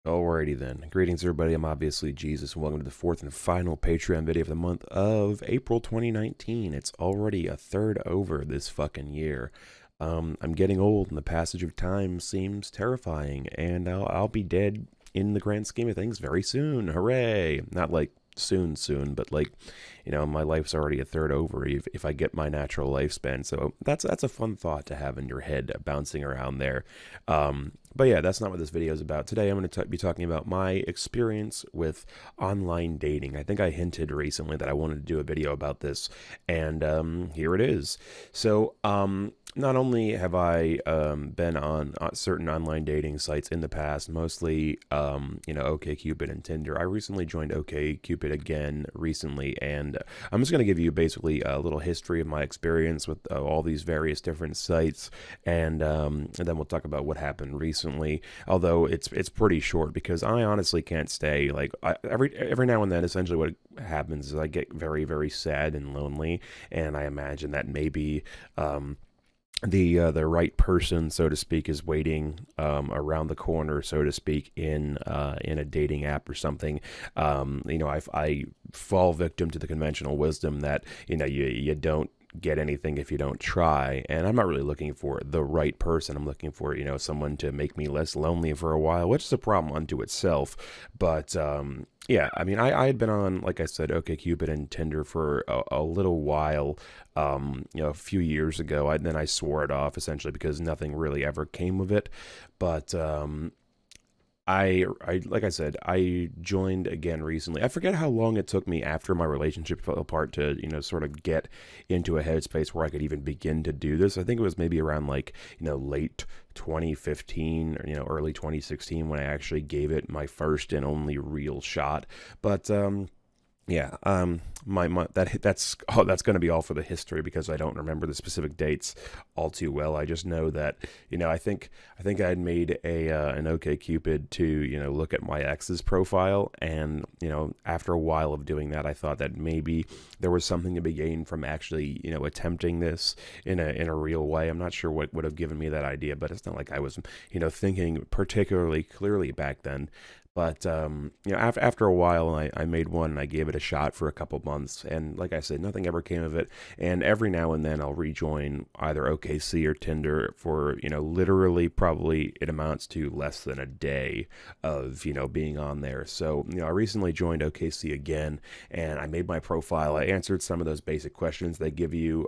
Alrighty then. Greetings, everybody. I'm obviously Jesus, and welcome to the fourth and final Patreon video of the month of April 2019. It's already a third over this fucking year. I'm getting old, and the passage of time seems terrifying, and I'll be dead in the grand scheme of things very soon. Hooray! Not like soon, but like, my life's already a third over if I get my natural lifespan. So that's a fun thought to have in your head, bouncing around there. But yeah, that's not what this video is about. Today I'm going to be talking about my experience with online dating. I think I hinted recently that I wanted to do a video about this, and here it is. So, not only have I been on certain online dating sites in the past, mostly, OkCupid and Tinder. I recently joined OkCupid again recently, and I'm just going to give you basically a little history of my experience with all these various different sites, and then we'll talk about what happened recently. Although it's pretty short because I honestly can't stay. Like every now and then, essentially what happens is I get very, very sad and lonely, and I imagine that maybe the right person, so to speak, is waiting around the corner, so to speak, in a dating app or something. I fall victim to the conventional wisdom that you don't get anything if you don't try, and I'm not really looking for the right person. I'm looking for someone to make me less lonely for a while, which is a problem unto itself. But yeah, I mean, I had been on, like I said, OkCupid and Tinder for a little while, a few years ago. Then I swore it off essentially because nothing really ever came of it. But I like I said, I joined again recently. I forget how long it took me after my relationship fell apart to, sort of get into a headspace where I could even begin to do this. I think it was maybe around like, late 2015 or, early 2016 when I actually gave it my first and only real shot. But yeah, that's going to be all for the history because I don't remember the specific dates all too well. I just know that I think I had made an OkCupid to look at my ex's profile, and after a while of doing that, I thought that maybe there was something to be gained from actually attempting this in a real way. I'm not sure what would have given me that idea, but it's not like I was thinking particularly clearly back then. But after a while, I made one and I gave it a shot for a couple months, and like I said, nothing ever came of it. And every now and then, I'll rejoin either OKC or Tinder for literally probably it amounts to less than a day of being on there. So I recently joined OKC again, and I made my profile. I answered some of those basic questions they give you.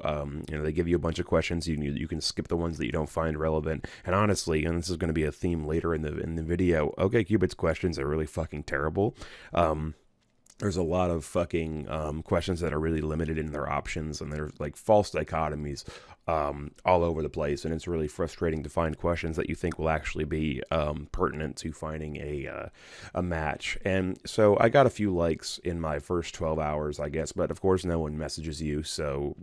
They give you a bunch of questions. You can skip the ones that you don't find relevant. And honestly, and this is going to be a theme later in the video, OkCupid's questions are really fucking terrible. There's a lot of fucking questions that are really limited in their options, and there's like false dichotomies all over the place, and it's really frustrating to find questions that you think will actually be pertinent to finding a match. And so I got a few likes in my first 12 hours, I guess, but of course no one messages you, so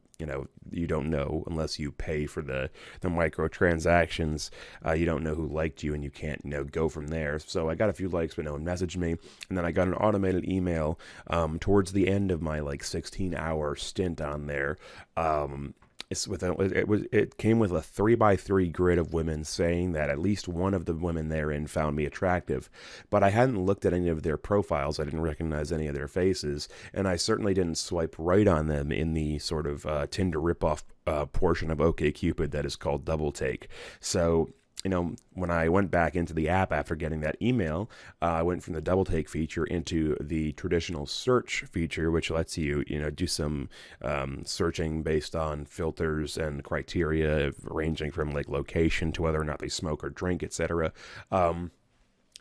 you don't know unless you pay for the microtransactions. You don't know who liked you, and you can't go from there. So I got a few likes, but no one messaged me, and then I got an automated email towards the end of my like 16-hour stint on there. It came with a 3x3 grid of women saying that at least one of the women therein found me attractive, but I hadn't looked at any of their profiles. I didn't recognize any of their faces, and I certainly didn't swipe right on them in the sort of Tinder ripoff portion of OkCupid that is called Double Take. So when I went back into the app after getting that email, I went from the double take feature into the traditional search feature, which lets you, do some searching based on filters and criteria ranging from like location to whether or not they smoke or drink, etc.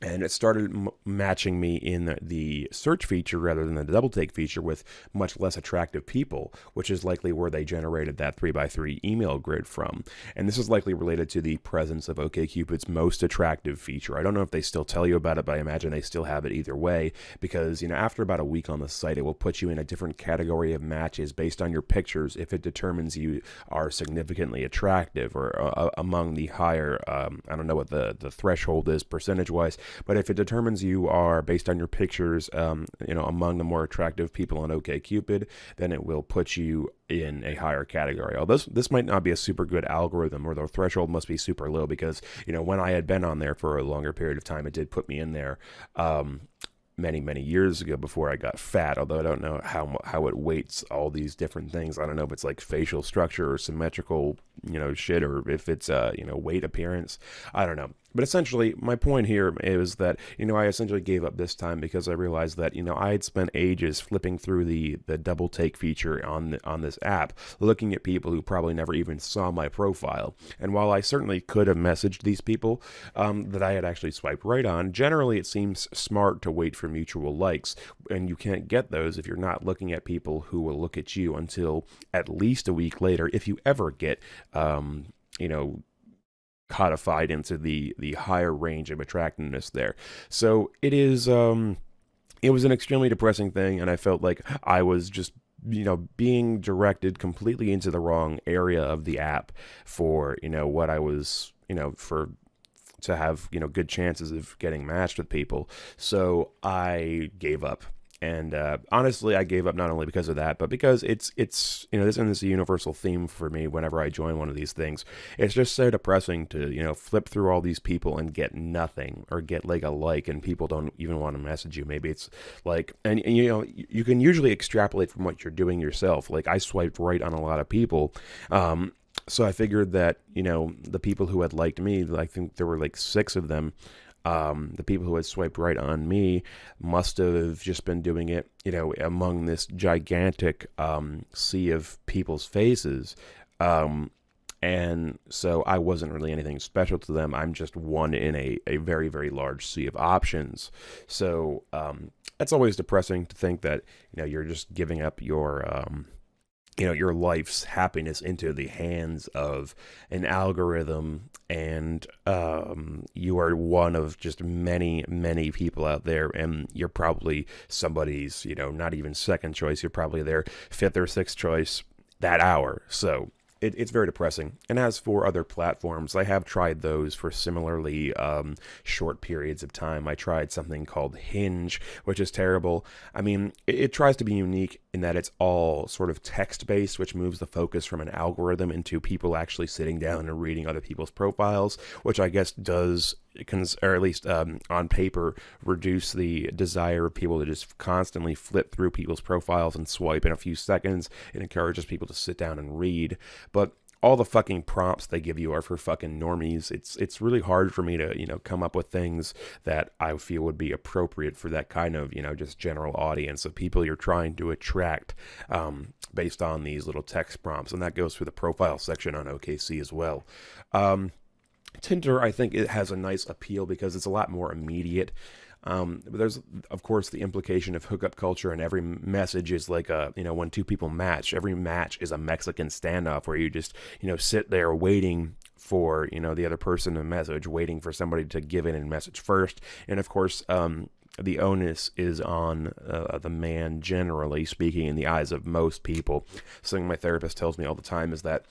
And it started matching me in the search feature rather than the double take feature with much less attractive people, which is likely where they generated that 3x3 email grid from. And this is likely related to the presence of OkCupid's most attractive feature. I don't know if they still tell you about it, but I imagine they still have it either way, because after about a week on the site, it will put you in a different category of matches based on your pictures if it determines you are significantly attractive or among the higher, I don't know what the threshold is percentage-wise. But if it determines you are based on your pictures, among the more attractive people on OkCupid, then it will put you in a higher category. Although this might not be a super good algorithm, or the threshold must be super low, because when I had been on there for a longer period of time, it did put me in there. Many years ago, before I got fat, although I don't know how it weights all these different things. I don't know if it's like facial structure or symmetrical shit, or if it's weight, appearance. I don't know. But essentially, my point here is that, I essentially gave up this time because I realized that, I had spent ages flipping through the double take feature on this app, looking at people who probably never even saw my profile. And while I certainly could have messaged these people that I had actually swiped right on, generally it seems smart to wait for mutual likes. And you can't get those if you're not looking at people who will look at you until at least a week later, if you ever get, codified into the higher range of attractiveness there. So it is it was an extremely depressing thing, and I felt like I was just being directed completely into the wrong area of the app for what I was for to have good chances of getting matched with people. So I gave up. And honestly, I gave up not only because of that, but because it's this is a universal theme for me whenever I join one of these things. It's just so depressing to flip through all these people and get nothing, or get like a like, and people don't even want to message you. Maybe it's like, and you can usually extrapolate from what you're doing yourself. Like, I swiped right on a lot of people. So I figured that the people who had liked me, I think there were like 6 of them. The people who had swiped right on me must have just been doing it, among this gigantic sea of people's faces. And so I wasn't really anything special to them. I'm just one in a very, very large sea of options. So that's always depressing to think that, you're just giving up your life's happiness into the hands of an algorithm, and you are one of just many people out there, and you're probably somebody's, not even second choice. You're probably their 5th or 6th choice that hour. So it's very depressing. And as for other platforms, I have tried those for similarly short periods of time. I tried something called Hinge, which is terrible. I mean, it tries to be unique in that it's all sort of text-based, which moves the focus from an algorithm into people actually sitting down and reading other people's profiles, which I guess does, or at least on paper, reduce the desire of people to just constantly flip through people's profiles and swipe in a few seconds. It encourages people to sit down and read. But all the fucking prompts they give you are for fucking normies. It's really hard for me to, come up with things that I feel would be appropriate for that kind of, just general audience of people you're trying to attract based on these little text prompts. And that goes for the profile section on OKC as well. Tinder, I think it has a nice appeal because it's a lot more immediate. But there's, of course, the implication of hookup culture, and every message is like when 2 people match, every match is a Mexican standoff where you just, sit there waiting for, the other person to message, waiting for somebody to give in and message first. And of course, the onus is on the man, generally speaking, in the eyes of most people. Something my therapist tells me all the time is that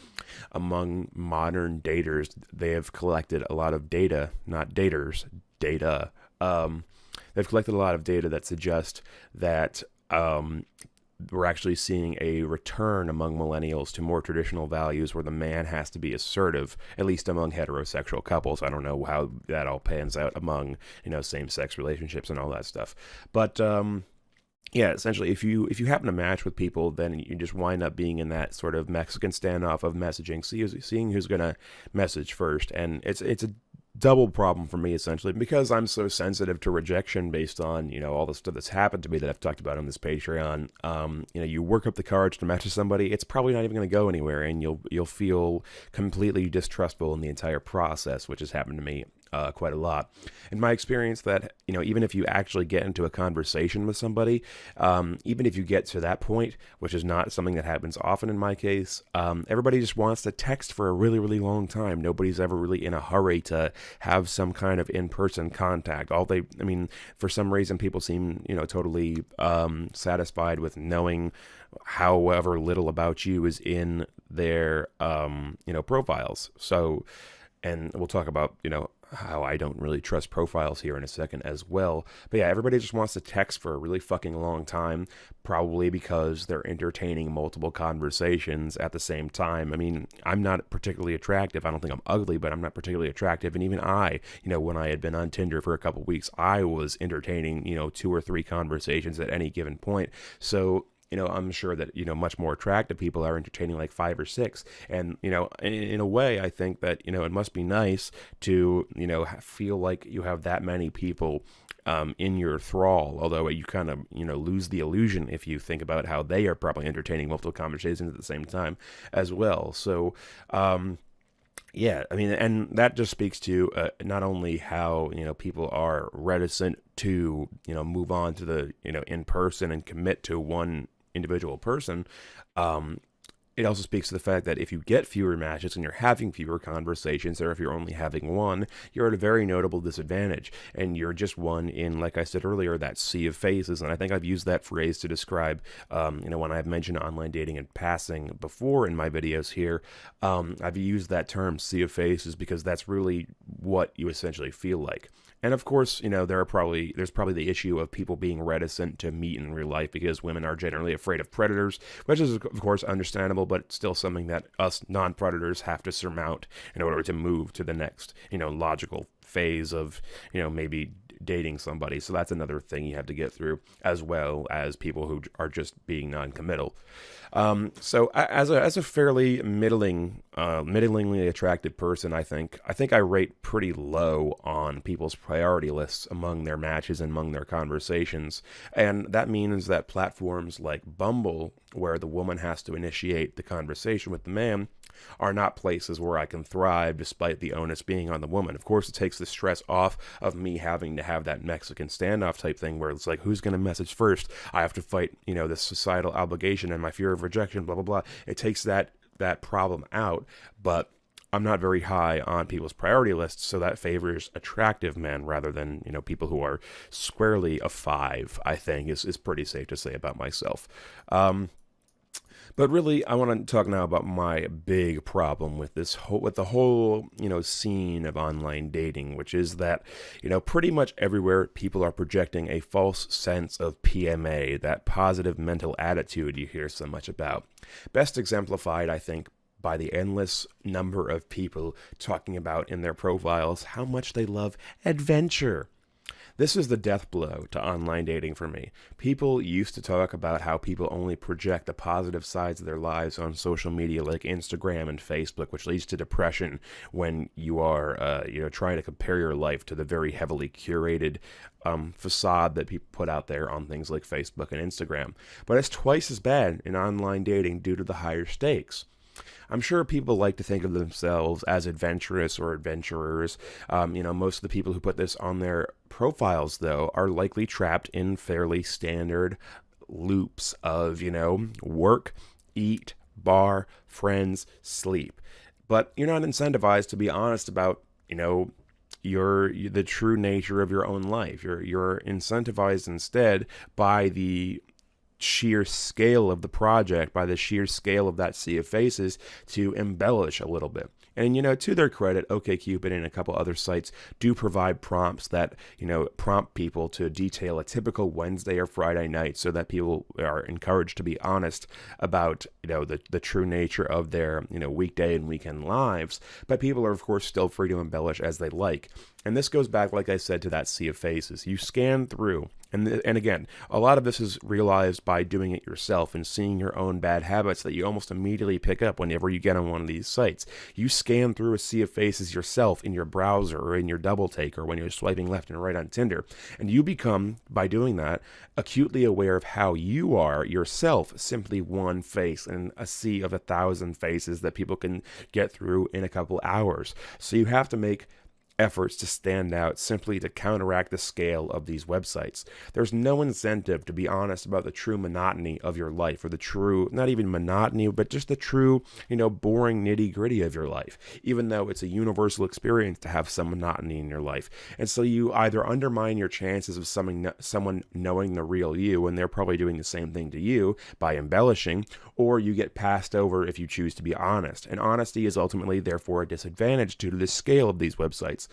among modern daters, they have collected a lot of data, not daters, data. They've collected a lot of data that suggest that we're actually seeing a return among millennials to more traditional values where the man has to be assertive, at least among heterosexual couples. I don't know how that all pans out among, same-sex relationships and all that stuff. But, yeah, essentially, if you happen to match with people, then you just wind up being in that sort of Mexican standoff of messaging, seeing who's going to message first. And it's a double problem for me, essentially, because I'm so sensitive to rejection based on, all the stuff that's happened to me that I've talked about on this Patreon. You work up the courage to match with somebody, it's probably not even going to go anywhere, and you'll feel completely distrustful in the entire process, which has happened to me quite a lot. In my experience, that, even if you actually get into a conversation with somebody, even if you get to that point, which is not something that happens often in my case, everybody just wants to text for a really, really long time. Nobody's ever really in a hurry to have some kind of in-person contact. For some reason, people seem, totally satisfied with knowing however little about you is in their, profiles. So, and we'll talk about, how I don't really trust profiles here in a second as well. But yeah, everybody just wants to text for a really fucking long time, probably because they're entertaining multiple conversations at the same time. I mean, I'm not particularly attractive. I don't think I'm ugly, but I'm not particularly attractive. And even I, when I had been on Tinder for a couple weeks, I was entertaining, 2 or 3 conversations at any given point. So I'm sure that, much more attractive people are entertaining like 5 or 6. And, in a way, I think that, it must be nice to, feel like you have that many people in your thrall, although you kind of, lose the illusion if you think about how they are probably entertaining multiple conversations at the same time as well. So, yeah, I mean, and that just speaks to not only how, people are reticent to, move on to the, in person and commit to one individual person. It also speaks to the fact that if you get fewer matches and you're having fewer conversations, or if you're only having one, you're at a very notable disadvantage. And you're just one in, like I said earlier, that sea of faces. And I think I've used that phrase to describe, when I've mentioned online dating in passing before in my videos here, I've used that term, sea of faces, because that's really what you essentially feel like. And of course, there's probably the issue of people being reticent to meet in real life because women are generally afraid of predators, which is of course understandable, but still something that us non-predators have to surmount in order to move to the next, logical phase of, maybe dating somebody. So that's another thing you have to get through, as well as people who are just being non-committal. So as a fairly middlingly attractive person, I think I rate pretty low on people's priority lists among their matches and among their conversations. And that means that platforms like Bumble, where the woman has to initiate the conversation with the man, are not places where I can thrive despite the onus being on the woman. Of course, it takes the stress off of me having to have that Mexican standoff type thing where it's like, who's going to message first? I have to fight, this societal obligation and my fear of rejection, blah, blah, blah. It takes that problem out, but I'm not very high on people's priority lists, so that favors attractive men rather than, people who are squarely a 5, I think is pretty safe to say about myself. But really, I want to talk now about my big problem with the whole, scene of online dating, which is that, pretty much everywhere people are projecting a false sense of PMA, that positive mental attitude you hear so much about. Best exemplified, I think, by the endless number of people talking about in their profiles how much they love adventure. This is the death blow to online dating for me. People used to talk about how people only project the positive sides of their lives on social media like Instagram and Facebook, which leads to depression when you are, trying to compare your life to the very heavily curated facade that people put out there on things like Facebook and Instagram. But it's twice as bad in online dating due to the higher stakes. I'm sure people like to think of themselves as adventurous or adventurers. Most of the people who put this on their profiles, though, are likely trapped in fairly standard loops of, work, eat, bar, friends, sleep. But you're not incentivized to be honest about, the true nature of your own life. You're incentivized instead by the sheer scale of the project, by the sheer scale of that sea of faces, to embellish a little bit. And, to their credit, OkCupid and a couple other sites do provide prompts that, prompt people to detail a typical Wednesday or Friday night so that people are encouraged to be honest about, the true nature of their, weekday and weekend lives. But people are, of course, still free to embellish as they like. And this goes back, like I said, to that sea of faces. You scan through, and again, a lot of this is realized by doing it yourself and seeing your own bad habits that you almost immediately pick up whenever you get on one of these sites. You scan through a sea of faces yourself in your browser or in your double take or when you're swiping left and right on Tinder. And you become, by doing that, acutely aware of how you are yourself, simply one face in a sea of 1,000 faces that people can get through in a couple hours. So you have to make efforts to stand out simply to counteract the scale of these websites. There's no incentive to be honest about the true monotony of your life, or the true, not even monotony, but just the true, boring nitty gritty of your life, even though it's a universal experience to have some monotony in your life. And so you either undermine your chances of someone knowing the real you, and they're probably doing the same thing to you by embellishing, or you get passed over if you choose to be honest. And honesty is ultimately, therefore, a disadvantage due to the scale of these websites.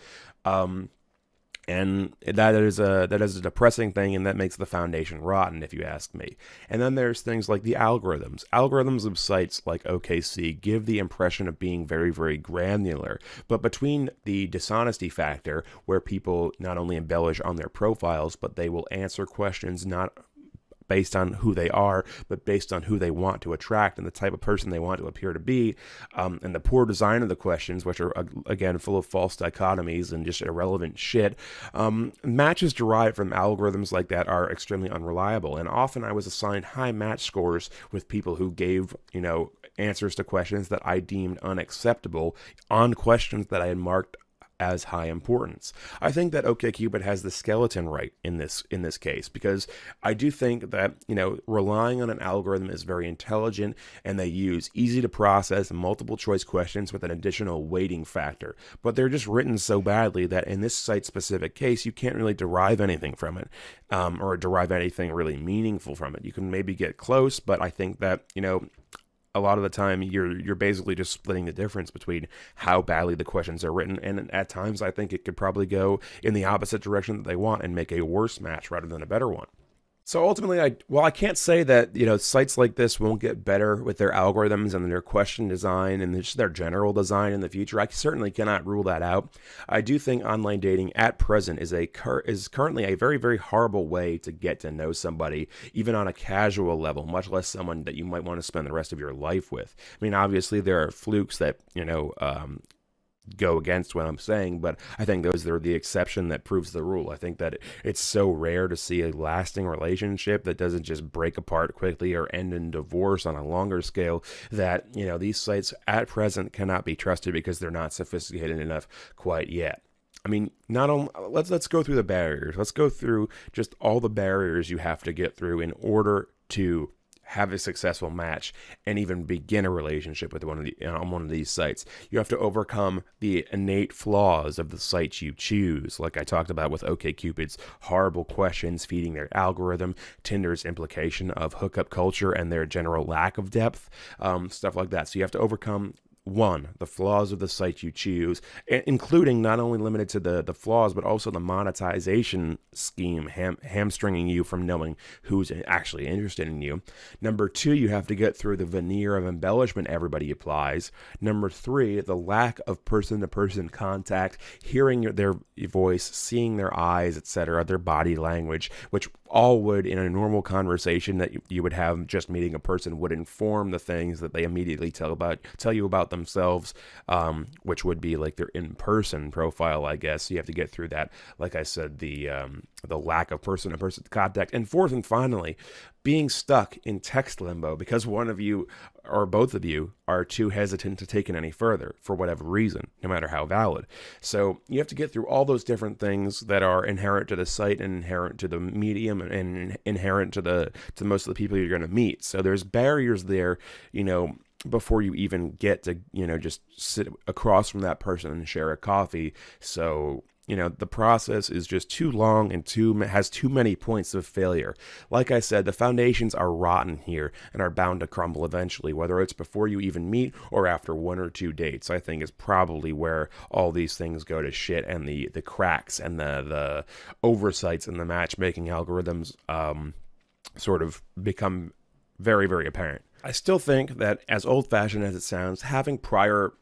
And that is a depressing thing, and that makes the foundation rotten, if you ask me. And then there's things like the algorithms. Algorithms of sites like OKC give the impression of being very, very granular. But between the dishonesty factor, where people not only embellish on their profiles, but they will answer questions not based on who they are, but based on who they want to attract and the type of person they want to appear to be, and the poor design of the questions, which are, again, full of false dichotomies and just irrelevant shit. Matches derived from algorithms like that are extremely unreliable, and often I was assigned high match scores with people who gave, answers to questions that I deemed unacceptable on questions that I had marked as high importance. I think that OkCupid has the skeleton right in this case, because I do think that relying on an algorithm is very intelligent, and they use easy to process multiple choice questions with an additional weighting factor. But they're just written so badly that in this site specific case, you can't really derive anything from it, or derive anything really meaningful from it. You can maybe get close, but I think that a lot of the time you're basically just splitting the difference between how badly the questions are written, and at times I think it could probably go in the opposite direction that they want and make a worse match rather than a better one. So ultimately, I can't say that sites like this won't get better with their algorithms and their question design and just their general design in the future. I certainly cannot rule that out. I do think online dating at present is currently a very, very horrible way to get to know somebody, even on a casual level, much less someone that you might want to spend the rest of your life with. I mean, obviously there are flukes that go against what I'm saying, but I think those are the exception that proves the rule. I think that it's so rare to see a lasting relationship that doesn't just break apart quickly or end in divorce on a longer scale, that these sites at present cannot be trusted because they're not sophisticated enough quite yet. I mean, not only let's go through the barriers. Let's go through just all the barriers you have to get through in order to have a successful match and even begin a relationship with on one of these sites. You have to overcome the innate flaws of the sites you choose, like I talked about with OkCupid's horrible questions feeding their algorithm, Tinder's implication of hookup culture and their general lack of depth, stuff like that. So you have to overcome one, the flaws of the site you choose, including not only limited to the flaws, but also the monetization scheme hamstringing you from knowing who's actually interested in you. Number two, you have to get through the veneer of embellishment everybody applies. Number three, the lack of person-to-person contact, hearing their voice, seeing their eyes, etc., their body language, which all would, in a normal conversation that you would have just meeting a person, would inform the things that they immediately tell you about themselves, which would be like their in-person profile, I guess. You have to get through that. Like I said, the lack of person-to-person contact. And fourth and finally, being stuck in text limbo because one of you or both of you are too hesitant to take it any further for whatever reason, no matter how valid. So you have to get through all those different things that are inherent to the site and inherent to the medium and inherent to most of the people you're going to meet. So there's barriers there, before you even get to, just sit across from that person and share a coffee. So the process is just too long and has too many points of failure. Like I said, the foundations are rotten here and are bound to crumble eventually, whether it's before you even meet or after one or two dates. I think is probably where all these things go to shit, and the cracks and the oversights in the matchmaking algorithms sort of become very, very apparent. I still think that, as old-fashioned as it sounds, having prior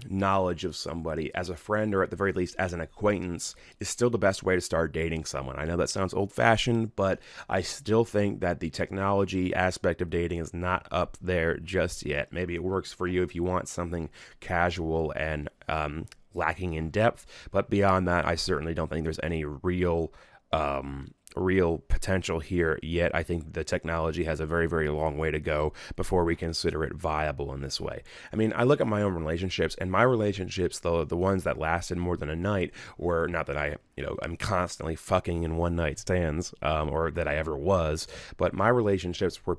knowledge of somebody as a friend, or at the very least as an acquaintance, is still the best way to start dating someone. I know that sounds old-fashioned, but I still think that the technology aspect of dating is not up there just yet. Maybe it works for you if you want something casual and lacking in depth, but beyond that, I certainly don't think there's any real potential here yet. I think the technology has a very, very long way to go before we consider it viable in this way. I mean, I look at my own relationships, and my relationships, the ones that lasted more than a night, were not that I'm constantly fucking in one night stands, or that I ever was, but my relationships were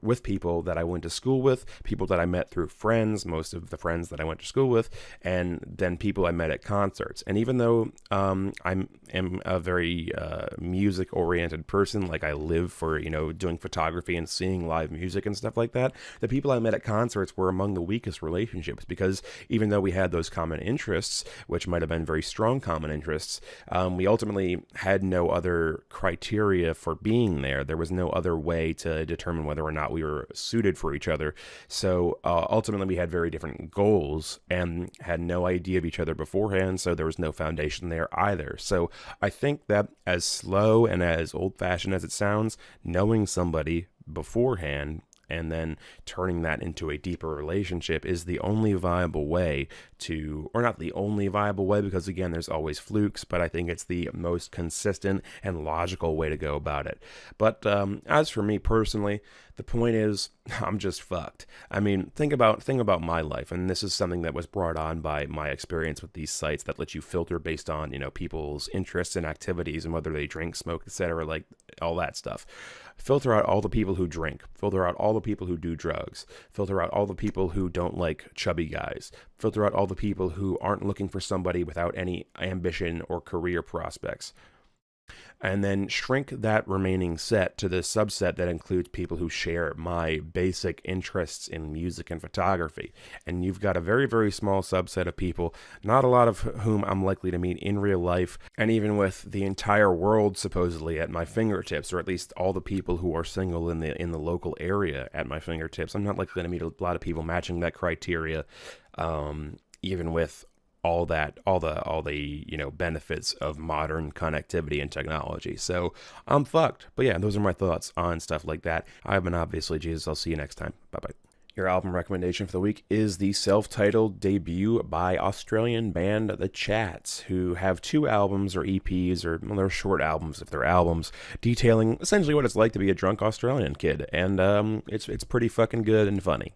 with people that I went to school with, people that I met through friends, most of the friends that I went to school with, and then people I met at concerts. And even though I am a very muted music oriented person, like I live for, doing photography and seeing live music and stuff like that, the people I met at concerts were among the weakest relationships, because even though we had those common interests, which might have been very strong common interests, we ultimately had no other criteria for being there. There was no other way to determine whether or not we were suited for each other. So ultimately, we had very different goals and had no idea of each other beforehand. So there was no foundation there either. So I think that, as slow and as old-fashioned as it sounds, knowing somebody beforehand and then turning that into a deeper relationship is the only viable way to, or not the only viable way, because again, there's always flukes, but I think it's the most consistent and logical way to go about it. But as for me personally, the point is, I'm just fucked. I mean, think about my life, and this is something that was brought on by my experience with these sites that let you filter based on, people's interests and activities and whether they drink, smoke, etc., like all that stuff. Filter out all the people who drink. Filter out all the people who do drugs. Filter out all the people who don't like chubby guys. Filter out all the people who aren't looking for somebody without any ambition or career prospects. And then shrink that remaining set to the subset that includes people who share my basic interests in music and photography. And you've got a very, very small subset of people, not a lot of whom I'm likely to meet in real life, and even with the entire world supposedly at my fingertips, or at least all the people who are single in the local area at my fingertips, I'm not likely to meet a lot of people matching that criteria, even with all the benefits of modern connectivity and technology. So I'm fucked. But yeah, those are my thoughts on stuff like that. I've been obviously Jesus. I'll see you next time. Bye bye. Your album recommendation for the week is the self-titled debut by Australian band The Chats, who have 2 albums or EPs, or they're short albums if they're albums, detailing essentially what it's like to be a drunk Australian kid. And it's pretty fucking good and funny.